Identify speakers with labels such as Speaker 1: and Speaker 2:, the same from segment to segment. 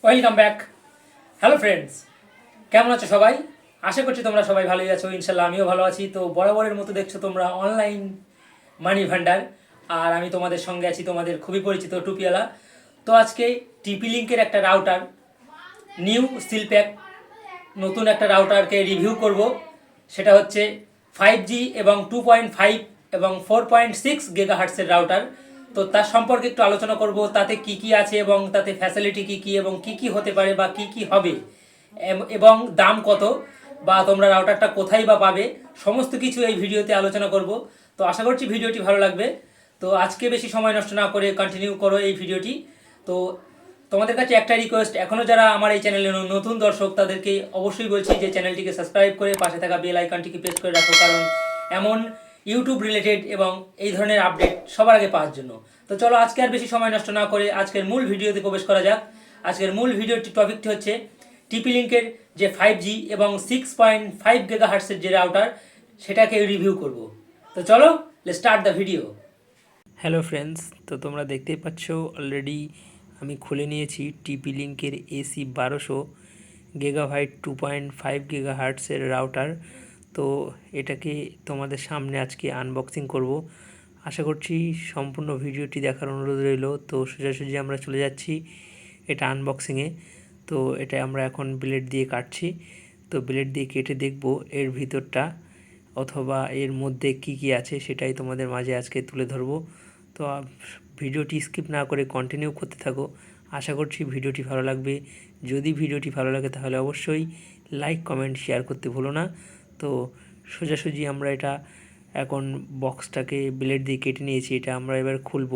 Speaker 1: Welcome back. Hello friends, কেমন আছো সবাই? আশা করছি তোমরা সবাই ভালোই আছো। ইনশাল্লাহ আমিও ভালো আছি। তো বরাবরের মতো দেখছো তোমরা অনলাইন মানি ভান্ডার, আর আমি তোমাদের সঙ্গে আছি, তোমাদের খুবই পরিচিত টুপিওয়ালা। তো আজকে টিপি লিঙ্কের একটা রাউটার, নিউ স্টিল প্যাক নতুন একটা রাউটারকে রিভিউ করব। সেটা হচ্ছে 5G এবং 2.5 এবং 4.6 গিগাহার্টসের রাউটার। তো তার সম্পর্কে একটু আলোচনা করব, তাতে কি কি আছে এবং তাতে ফ্যাসিলিটি কি কি এবং কি কি হতে পারে বা কি কি হবে এবং দাম কত বা তোমরা রাউটারটা কোথায় বা পাবে, সমস্ত কিছু এই ভিডিওতে আলোচনা করব। তো আশা করছি ভিডিওটি ভালো লাগবে। তো আজকে বেশি সময় নষ্ট না করে কন্টিনিউ করো এই ভিডিওটি। তো তোমাদের কাছে একটা রিকোয়েস্ট, এখনও যারা আমার এই চ্যানেলে নতুন দর্শক তাদেরকে অবশ্যই বলছি যে চ্যানেলটিকে সাবস্ক্রাইব করে পাশে থাকা বেল আইকনটিকে প্রেস করে রাখো, কারণ এমন ইউটিউব রিলেটেড এবং এই ধরনের আপডেট সবার আগে পাওয়ার জন্য। তো চলো আজকে আর বেশি সময় নষ্ট না করে আজকের মূল ভিডিওতে প্রবেশ করা যাক। আজকের মূল ভিডিওটি টপিকটি হচ্ছে টিপি লিঙ্কের যে 5G এবং 6.5 গিগাহার্টসের যে রাউটার, সেটাকে রিভিউ করব। তো চলো let's start the video. Hello friends, তো তোমরা দেখতেই পাচ্ছ অলরেডি আমি খুলে নিয়েছি টিপি লিঙ্কের AC1200 গিগাবাইট 2.5 গিগাহার্টসের রাউটার। তো এটাকে তোমাদের সামনে আজকে আনবক্সিং করব। আশা করছি সম্পূর্ণ ভিডিওটি দেখার অনুরোধ রইল। তো সোজাসুজি আমরা চলে যাচ্ছি এটা আনবক্সিংয়ে। তো এটা আমরা এখন ব্লেড দিয়ে কাটছি। তো ব্লেড দিয়ে কেটে দেখব এর ভিতরটা অথবা এর মধ্যে কি কি আছে, সেটাই তোমাদের মাঝে আজকে তুলে ধরবো। তো ভিডিওটি স্কিপ না করে কন্টিনিউ করতে থাকো। আশা করছি ভিডিওটি ভালো লাগবে। যদি ভিডিওটি ভালো লাগে তাহলে অবশ্যই লাইক কমেন্ট শেয়ার করতে ভুলো না। তো সোজাসুজি আমরা এটা এখন বক্সটাকে ব্লেড দিয়ে কেটে নিয়েছি, এটা আমরা এবার খুলব।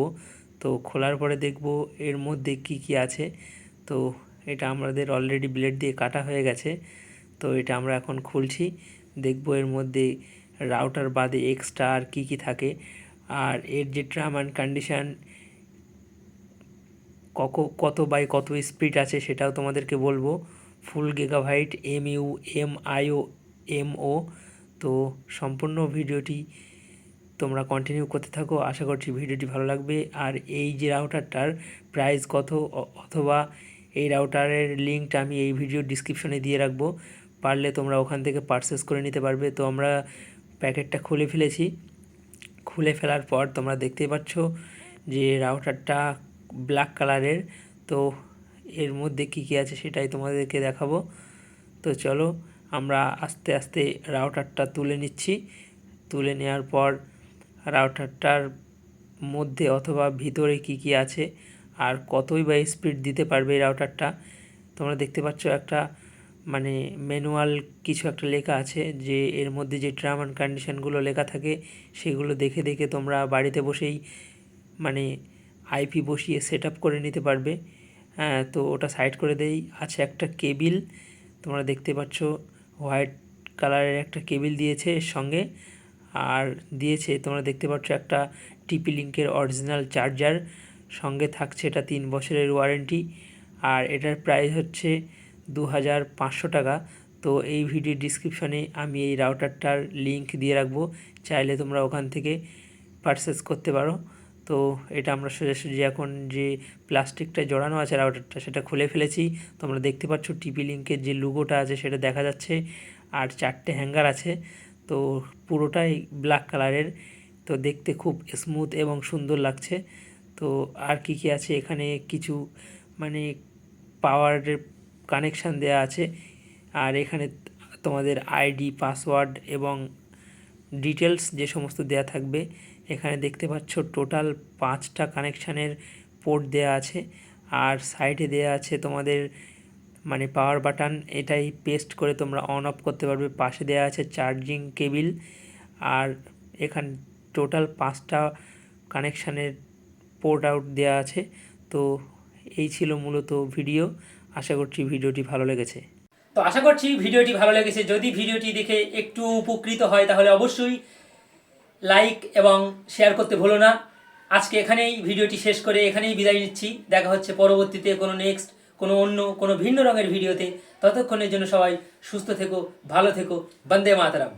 Speaker 1: তো খোলার পরে দেখব এর মধ্যে কি কি আছে। তো এটা আমাদের অলরেডি ব্লেড দিয়ে কাটা হয়ে গেছে। তো এটা আমরা এখন খুলছি, দেখব এর মধ্যে রাউটার বাদে এক্সট্রা আর কী কী থাকে, আর এর যে টার্ম অ্যান্ড কন্ডিশান কত বাই কত স্পিড আছে সেটাও তোমাদেরকে বলবো। ফুল গিগাবাইট MU-MIMO। তো সম্পূর্ণ ভিডিওটি তোমরা কন্টিনিউ করতে থাকো। আশা করছি ভিডিওটি ভালো লাগবে। আর এই যে রাউটারটার প্রাইস কত অথবা এই রাউটারের লিঙ্কটা আমি এই ভিডিও ডিসক্রিপশনে দিয়ে রাখবো, পারলে তোমরা ওখান থেকে পারচেস করে নিতে পারবে। তো আমরা প্যাকেটটা খুলে ফেলেছি। খুলে ফেলার পর তোমরা দেখতেই পাচ্ছ যে রাউটারটা ব্ল্যাক কালারের। তো এর মধ্যে কী কী আছে সেটাই তোমাদেরকে দেখাবো। তো চলো আমরা আস্তে আস্তে রাউটারটা তুলে নিচ্ছি। তুলে নেওয়ার পর রাউটারটার মধ্যে অথবা ভিতরে কি কি আছে আর কতই বা স্পিড দিতে পারবে এই রাউটারটা, তোমরা দেখতে পাচ্ছ একটা মানে ম্যানুয়াল কিছু একটা লেখা আছে, যে এর মধ্যে যে টার্ম অ্যান্ড কন্ডিশানগুলো লেখা থাকে সেগুলো দেখে দেখে তোমরা বাড়িতে বসেই মানে আইপি বসিয়ে সেট আপ করে নিতে পারবে। হ্যাঁ, তো ওটা সাইড করে দেই। আছে একটা কেবিল, তোমরা দেখতে পাচ্ছ হোয়াইট কালারের একটা কেবিল দিয়েছে এর সঙ্গে। আর দিয়েছে তোমরা দেখতে পাচ্ছ একটা টিপি লিঙ্কের অরিজিনাল চার্জার, সঙ্গে থাকছে এটা 3 বছরের ওয়ারেন্টি। আর এটার প্রাইস হচ্ছে 2500 টাকা। তো এই ভিডিও ডিসক্রিপশনে আমি এই রাউটারটার লিঙ্ক দিয়ে রাখবো, চাইলে তোমরা ওখান থেকে পারচেস করতে পারো। তো এটা আমরা সোজাসুজি এখন যে প্লাস্টিকটা জড়ানো আছে রাউটারটা সেটা খুলে ফেলেছি। তোমরা দেখতে পাচ্ছ টিপি লিঙ্কের যে লোগোটা আছে সেটা দেখা যাচ্ছে, আর 4টে হ্যাঙ্গার আছে। তো পুরোটাই ব্ল্যাক কালারের, তো দেখতে খুব স্মুথ এবং সুন্দর লাগছে। তো আর কি কি আছে এখানে, কিছু মানে পাওয়ারের কানেকশান দেওয়া আছে। আর এখানে তোমাদের আইডি, পাসওয়ার্ড এবং ডিটেলস যে সমস্ত দেয়া থাকবে। এখানে দেখতে পাচ্ছ টোটাল 5টা কানেকশানের পোর্ট দেয়া আছে। আর সাইডে দেয়া আছে তোমাদের মানে পাওয়ার বাটন, এটাই পেস্ট করে তোমরা অন অফ করতে পারবে। পাশে দেওয়া আছে চার্জিং কেবিল। আর এখানে টোটাল 5টা কানেকশানের পোর্ট আউট দেওয়া আছে। তো এই ছিল মূলত ভিডিও। আশা করছি ভিডিওটি ভালো লেগেছে। তো আশা করছি ভিডিওটি ভালো লেগেছে। যদি ভিডিওটি দেখে একটু উপকৃত হয় তাহলে অবশ্যই লাইক এবং শেয়ার করতে ভুলো না। আজকে এখানেই ভিডিওটি শেষ করে এখানেই বিদায় নিচ্ছি। দেখা হচ্ছে পরবর্তীতে কোনো নেক্সট কোনো ভিন্ন রঙের ভিডিওতে। ততক্ষণের জন্য সবাই সুস্থ থেকো, ভালো থেকো। বন্দে মাতরম।